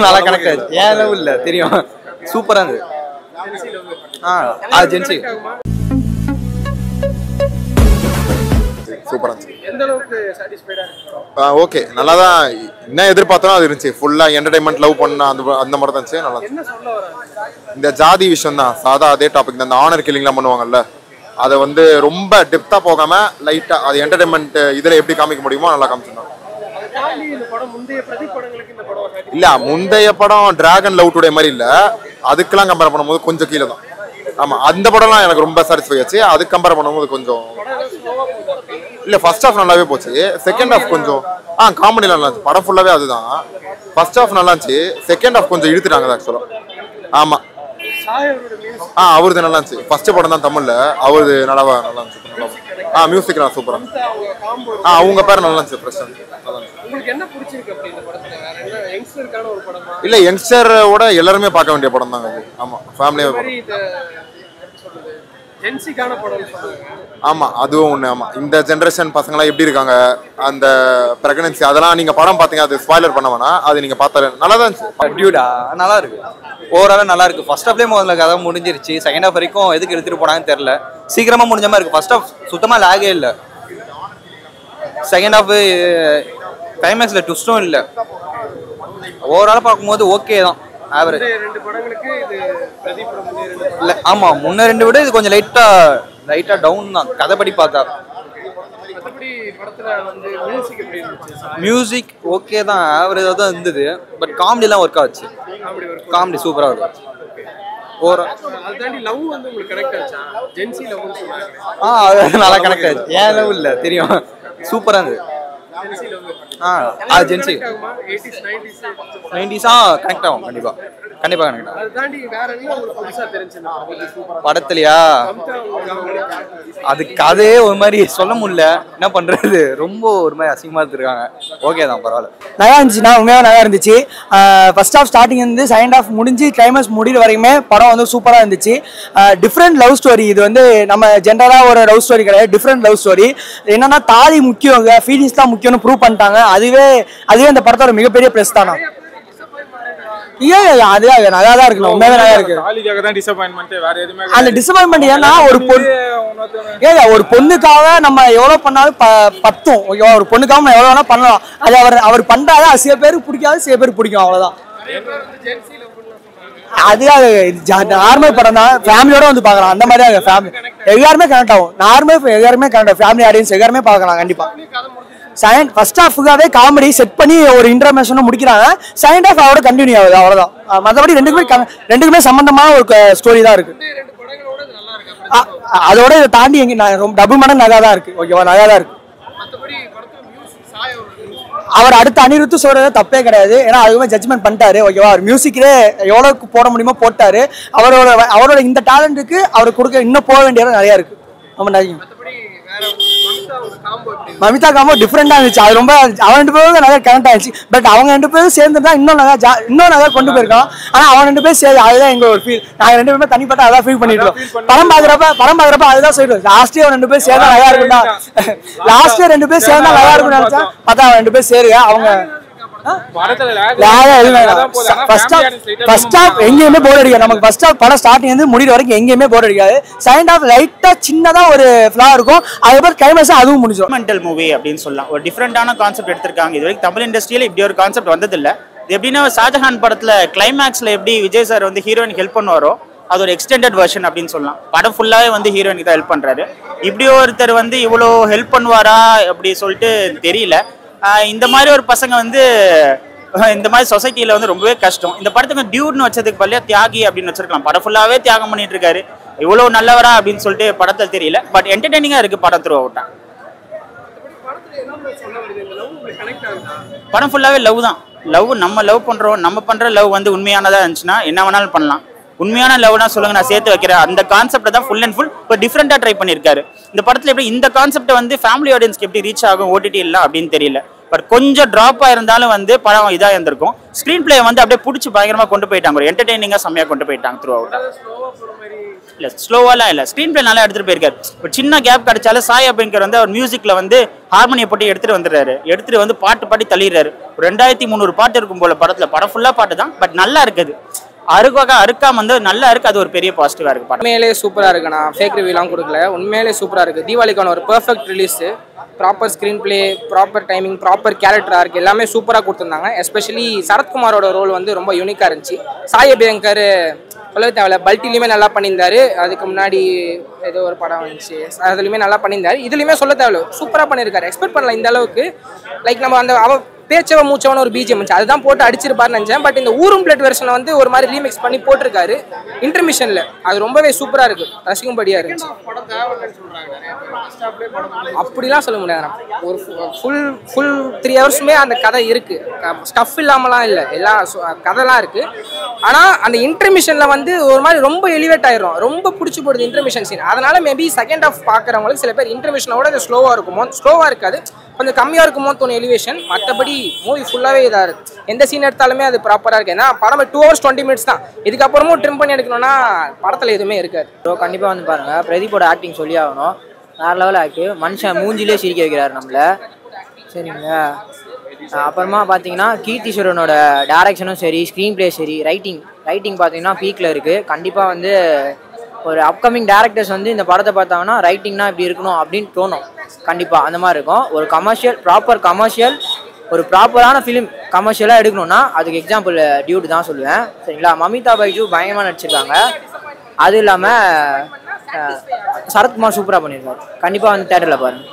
நல்லா கனெக்ட் ஆயிடுச்சு. ஏன் லவ் இல்ல தெரியும், சூப்பரா இருந்தது. ஜென்சி சூப்பரா இருந்துச்சு. எந்த அளவுக்கு சாட்டிஸ்ஃபைடா இருக்கு? ஓகே, நல்லா தான். என்ன எதிர்பார்த்தோம் அது இருந்துச்சு. ஃபுல்லா என்டர்டைன்மெண்ட், லவ் பண்ண அந்த மாதிரி தான் இருந்துச்சு. நல்லா என்ன சொல்ல வராங்க? இந்த ஜாதி விஷயம் தான், சாதா அதே டாபிக் தான். இந்த ஆனர் கில்லிங்லாம் பண்ணுவாங்கல்ல, அதை வந்து ரொம்ப டெப்தா போகாம லைட்டா அது என்டர்டைன்மெண்ட் இதுல எப்படி காமிக்க முடியுமோ நல்லா காமிச்சிருந்தாங்க. இல்ல, முந்தைய படம் டிராகன் லவ் டுடே மாதிரி இல்ல, அதுக்கெல்லாம் கம்பேர் பண்ணும்போது கொஞ்சம் கீழே தான். ஆமா, அந்த படம்லாம் எனக்கு ரொம்ப சாட்டிஸ்ஃபை ஆச்சு. அதுக்கு கம்பேர் பண்ணும்போது கொஞ்சம் இல்ல. ஃபர்ஸ்ட் ஹாஃப் நல்லாவே போச்சு, செகண்ட் ஹாஃப் கொஞ்சம் காமெடி நல்லா இருந்துச்சு. படம் ஃபுல்லாவே அதுதான். ஃபர்ஸ்ட் ஹாஃப் நல்லா இருந்துச்சு, செகண்ட் ஹாஃப் கொஞ்சம் இழுத்துட்டாங்க ஆக்சுவலா. ஆமா, அவருது நல்லா இருந்துச்சு. ஃபர்ஸ்ட் படம் தான் தமிழ்ல, அவருது நல்லா இருந்துச்சு. மியூசிக் நல்லா சூப்பரா. அவங்க பேர் நல்லா இருந்துச்சு. பிரச்சனை இல்ல, யங்ஸ்டரோட எல்லாருமே பார்க்க வேண்டிய படம் தாங்க அது. ஆமா, ஃபேமிலியா. ஆமா, அதுவும் ஒண்ணு. ஆமா, இந்த ஜெனரேஷன் பசங்களாம் எப்படி இருக்காங்க, அந்த பிரெக்னன்சி அதெல்லாம் நீங்க படம் பாத்தீங்க, அது ஸ்பாயிலர் பண்ண வேணாம், அது நீங்க பார்த்தாலே நல்லா தான் இருந்துச்சு. டியூடா நல்லா இருக்கு, ஓவராலா நல்லா இருக்கு. ஃபர்ஸ்ட் ஹாஃப்லேயே முதல்ல கதை முடிஞ்சிருச்சு. செகண்ட் ஹாஃப் வரைக்கும் எதுக்கு எடுத்துட்டு போனாங்கன்னு தெரியல, சீக்கிரமா முடிஞ்ச மாதிரி இருக்கு. ஃபர்ஸ்ட் ஹாஃப் சுத்தமா லாகே இல்லை. செகண்ட் ஹாஃப் கிளைமேக்ஸ்ல ட்விஸ்டும் இல்லை. ஓவராலா பார்க்கும்போது ஓகே தான், ஆவரேஜ். இல்லை, ஆமா, முன்ன ரெண்டு விட இது கொஞ்சம் லைட்டா டவுன் தான் கதைப்படி பார்த்தா. மியூசிக் ஓகே தான், ஆவரேஜாக தான் இருந்தது. பட் காமெடிலாம் ஒர்க் ஆச்சு. காமெடி சூப்பராக இருக்கும். நல்லா கனெக்ட் ஆயிடுச்சு. ஏன் லவ் இல்ல தெரியும், சூப்பரா இருந்தது. ஜென்சி 90s கனெக்ட் ஆகும். கண்டிப்பா கனெக்ட் ஆகும். படத்துலயா அது கதையே ஒரு மாதிரி சொல்ல முடியல, என்ன பண்றது, ரொம்ப ஒரு மாதிரி அசிங்கமா எடுத்துருக்காங்க. ஓகே தான், பரவாயில்ல. நல்லா இருந்துச்சுன்னா உண்மையாக நல்லா இருந்துச்சு. ஃபர்ஸ்ட் ஹாஃப் ஸ்டார்டிங் இருந்து செகண்ட் ஹாஃப் முடிஞ்சு கிளைமேக்ஸ் முடிகிற வரைக்குமே படம் வந்து சூப்பராக இருந்துச்சு. Different love story. இது வந்து நம்ம ஜென்ரலாக ஒரு லவ் ஸ்டோரி கிடையாது, டிஃப்ரெண்ட் லவ் ஸ்டோரி. என்னன்னா தாலி முக்கியம், ஃபீலிங்ஸ் தான் முக்கியம்னு ப்ரூவ் பண்ணிட்டாங்க. அதுவே இந்த படத்தோட மிகப்பெரிய ப்ளஸ் தானா. அது நல்லா தான் இருக்கு, உண்மையாவே நல்லா இருக்கு. அந்த டிசப்பாயின்மெண்ட் ஏன்னா ஒரு பொண்ணுக்காக நம்ம எவ்வளவு பண்ணாலும் பத்தும். ஒரு பொண்ணுக்காக நம்ம எவ்வளவு வேணா பண்ணலாம். அது அவர் பண்றாரு, அது சில பேருக்கு பிடிக்காது, சில பேருக்கு பிடிக்கும், அவ்வளவுதான். அது நார்மல் படம் தான், ஃபேமிலியோட வந்து பாக்கலாம். அந்த மாதிரி ஃபேமிலி எல்லாருமே கனெக்ட் ஆகும். எல்லாருமே கனெக்ட், ஃபேமிலி ஆடியன்ஸ் எல்லாருமே பார்க்கலாம் கண்டிப்பா. ஃபர்ஸ்ட் ஹாஃப்காவே காமெடி செட் பண்ணி ஒரு இன்டர்மேஷனும் முடிக்கிறாங்க. செகண்ட் ஹாஃப் அவரோட கண்டினியூ ஆகுது, அவ்வளவுதான். மற்றபடி ரெண்டுக்குமே சம்பந்தமான ஒரு ஸ்டோரி தான் இருக்கு. அதோட இதை தாண்டி டபுள் மடங்கு நல்லா தான் இருக்கு. ஓகேவா, நல்லா தான் இருக்கு. அவர் அடுத்த அனிருத்து சொல்றது தப்பே கிடையாது, ஏன்னா அதுவுமே ஜட்ஜ்மெண்ட் பண்ணிட்டாரு. ஓகேவா, அவர் மியூசிக்லே எவ்வளவுக்கு போட முடியுமோ போட்டாரு. அவரோட இந்த டேலண்ட்டுக்கு அவருக்கு கொடுக்க இன்னும் போக வேண்டியது நிறைய இருக்கு. மமிதா காம்போ டிஃப்ரெண்டா இருந்துச்சு. அது ரொம்ப அவன் ரெண்டு பேரும் நிறைய கனெக்ட் ஆயிடுச்சு. பட் அவங்க ரெண்டு பேரும் சேர்ந்து தான் இன்னும் நல்லா கொண்டு போயிருக்கோம். ஆனா அவன் ரெண்டு பேரும் சேர்ந்து அதுதான் எங்க ஒரு ஃபீல். நாங்க ரெண்டு பேருமே தனிப்பட்ட அதான் ஃபீல் பண்ணிட்டு இருக்கோம். படம் பாக்குறப்ப அதுதான் சொல்லிடுவோம். லாஸ்டே ரெண்டு பேரும் சேர்ந்தா நல்லா இருக்கும்டா, லாஸ்டே ரெண்டு பேரும் சேர்ந்தா நல்லா இருக்கும்னு நினைச்சா பார்த்தா அவன் ரெண்டு பேரும் சேருங்க. அவங்க எங்கேயுமே போர் அடிக்காது நமக்கு. ஃபர்ஸ்ட் ஹாஃப் படம் ஸ்டார்டிங் இருந்து முடிகிற வரைக்கும் எங்கேயுமே போர் அடிக்காது. செகண்ட் ஹாஃப் லைட்டா சின்னதா ஒரு ஃப்ளா இருக்கும், அதுக்கப்புறம் கிளைமேக்ஸ் அதுவும் முடிஞ்சிடும். மென்டல் மூவி அப்படின்னு சொல்லலாம். ஒரு டிஃப்ரெண்டான கான்செப்ட் எடுத்திருக்காங்க. இது வரைக்கும் தமிழ் இண்டஸ்ட்ரியில இப்படி ஒரு கான்செப்ட் வந்ததில்லை. இது எப்படின்னா ஷாஜஹான் படத்துல கிளைமேக்ஸ்ல எப்படி விஜய் சார் வந்து ஹீரோயினுக்கு ஹெல்ப் பண்ணுவாரோ அது ஒரு எக்ஸ்டெண்டட் வெர்ஷன் அப்படின்னு சொல்லலாம். படம் ஃபுல்லாவே வந்து ஹீரோயினுக்கு தான் ஹெல்ப் பண்றாரு. இப்படி ஒருத்தர் வந்து இவ்வளோ ஹெல்ப் பண்ணுவாரா அப்படி சொல்லிட்டு தெரியல. இந்த மாதிரி ஒரு பசங்க வந்து இந்த மாதிரி சொசைட்டியில் வந்து ரொம்பவே கஷ்டம். இந்த படத்துக்கு டியூட்னு வச்சதுக்கு பதிலாக தியாகி அப்படின்னு வச்சிருக்கலாம். படம் ஃபுல்லாகவே தியாகம் பண்ணிட்டு இருக்காரு. இவ்வளோ நல்லவரா அப்படின்னு சொல்லிட்டு படத்தில் தெரியல. பட் என்டர்டெய்னிங்காக இருக்குது படம் த்ரூ அவுட்டா. படம் ஃபுல்லாகவே லவ் தான். நம்ம லவ் பண்ணுறோம், நம்ம பண்ணுற லவ் வந்து உண்மையானதாக இருந்துச்சுன்னா என்ன வேணாலும் பண்ணலாம். உண்மையான லவ்னா சொல்லுங்க, நான் சேர்த்து வைக்கிறேன். அந்த கான்செப்டை தான் ஃபுல் அண்ட் ஃபுல் இப்போ டிஃப்ரெண்டாக ட்ரை பண்ணியிருக்காரு. இந்த படத்தில் எப்படி இந்த கான்செப்டை வந்து ஃபேமிலி ஆடியன்ஸ்க்கு எப்படி ரீச் ஆகும் ஓடிடி இல்லை அப்படின்னு தெரியல. பட் கொஞ்சம் ட்ராப் ஆயிருந்தாலும் வந்து படம் இதாக இருந்திருக்கும். ஸ்க்ரீன் பிளே வந்து அப்படியே பிடிச்சி பயங்கரமாக கொண்டு போயிட்டாங்க, ஒரு என்டர்டெய்னிங்காக செம்மையாக கொண்டு போயிட்டாங்க த்ரூ அவுட். இல்லை ஸ்லோவாலாம் இல்லை, ஸ்க்ரீன் பிளே நல்லா எடுத்துகிட்டு போயிருக்காரு. ஒரு சின்ன கேப் கிடைச்சாலும் சாய் அபியங்கர் வந்து அவர் மியூசிக்கில் வந்து ஹார்மோனியை போட்டு எடுத்துகிட்டு வந்துடுறாரு, எடுத்துகிட்டு வந்து பாட்டு பாடி தள்ளிடுறாரு. ஒரு 2300 பாட்டு இருக்கும் போல படத்தில், படம் ஃபுல்லாக பாட்டு தான், பட் நல்லா இருக்குது. அறுக்காம வந்து நல்லா இருக்கு, அது ஒரு பெரிய பாசிட்டிவா இருக்கு. படம் உண்மையிலே சூப்பரா இருக்கு. நான் ஃபேக் ரிவ்யூலாம் கொடுக்கல, உண்மையிலே சூப்பரா இருக்கு. தீபாவளிக்கான ஒரு perfect release, proper screenplay, proper timing, proper character arc எல்லாமே சூப்பராக கொடுத்துருந்தாங்க. எஸ்பெஷலி சரத்குமாரோட ரோல் வந்து ரொம்ப யூனிக்காக இருந்துச்சு. சாய் அபியங்கர் சொல்லவே தேவையில்ல, பல்ட்டிலையுமே நல்லா பண்ணியிருந்தாரு. அதுக்கு முன்னாடி ஏதோ ஒரு படம் வந்துச்சு, அதுலையுமே நல்லா பண்ணியிருந்தாரு. இதுலையுமே சொல்ல தேவையில்ல, சூப்பராக பண்ணியிருக்காரு. எக்ஸ்பெக்ட் பண்ணல இந்த அளவுக்கு. லைக் நம்ம அந்த அவ பேச்சவ மூச்சவன ஒரு பிஜிஎம் இருந்துச்சு, அதுதான் போட்டு அடிச்சிருப்பாருன்னு நினச்சேன். பட் இந்த ஊரும் பிளேட் வெர்ஷனை வந்து ஒரு மாதிரி ரீமிக்ஸ் பண்ணி போட்டிருக்காரு இன்டர்மிஷனில். அது ரொம்பவே சூப்பராக இருக்கு, ரசிக்கும்படியாக இருந்துச்சு. அப்படிலாம் சொல்ல முடியாது. ஒரு ஃபுல் 3 ஹவர்ஸுமே அந்த கதை இருக்கு, ஸ்டஃப் இல்லாமலாம் இல்லை, எல்லாம் கதைலாம் இருக்கு. ஆனால் அந்த இன்டர்மிஷனில் வந்து ஒரு மாதிரி ரொம்ப எலிவேட் ஆயிரும், ரொம்ப பிடிச்சி போடுது இன்டர்மிஷன் சீன். அதனால மேபி செகண்ட் ஹாஃப் பார்க்குறவங்களுக்கு சில பேர் இன்டர்மிஷனோட இது ஸ்லோவாக இருக்குமோ, ஸ்லோவாக இருக்காது, கொஞ்சம் கம்மியாக இருக்குமோ தோணும் எலிவேஷன். மற்றபடி மூவி ஃபுல்லாகவே இதாக இருக்குது. எந்த சீன் எடுத்தாலுமே அது ப்ராப்பராக இருக்குது. ஏன்னா படம் 2 hours 20 minutes தான். இதுக்கப்புறமும் ட்ரிம் பண்ணி எடுக்கணும்னா படத்தில் எதுவுமே இருக்காது. கண்டிப்பாக வந்து பாருங்கள், பிரதீப்போட ஆக்டிங் சொல்லி ஆகணும், வேறு லெவல் ஆக்டிவ். மனுஷன் மூஞ்சிலே சிரிக்க வைக்கிறாரு நம்மளை, சரிங்களா. அப்புறமா பார்த்தீங்கன்னா கீர்த்திஸ்வரனோட டேரக்ஷனும் சரி, ஸ்க்ரீன் பிளே சரி, ரைட்டிங் பார்த்தீங்கன்னா பீக்கில் இருக்குது. கண்டிப்பாக வந்து ஒரு அப்கமிங் டேரக்டர்ஸ் வந்து இந்த படத்தை பார்த்தாங்கன்னா ரைட்டிங்னா இப்படி இருக்கணும் அப்படின்னு தோணும். கண்டிப்பாக அந்த மாதிரி இருக்கும். ஒரு ப்ராப்பர் கமர்ஷியல், ஒரு ப்ராப்பரான ஃபிலிம் கமர்ஷியலாக எடுக்கணும்னா அதுக்கு எக்ஸாம்பிள் டியூட் தான் சொல்லுவேன், சரிங்களா. மமிதா பைஜு பயங்கரமாக நடிச்சிருக்காங்க. அது இல்லாமல் சரத்குமார் சூப்பராக பண்ணியிருக்காரு. கண்டிப்பாக வந்து தேட்டரில் பாருங்கள்.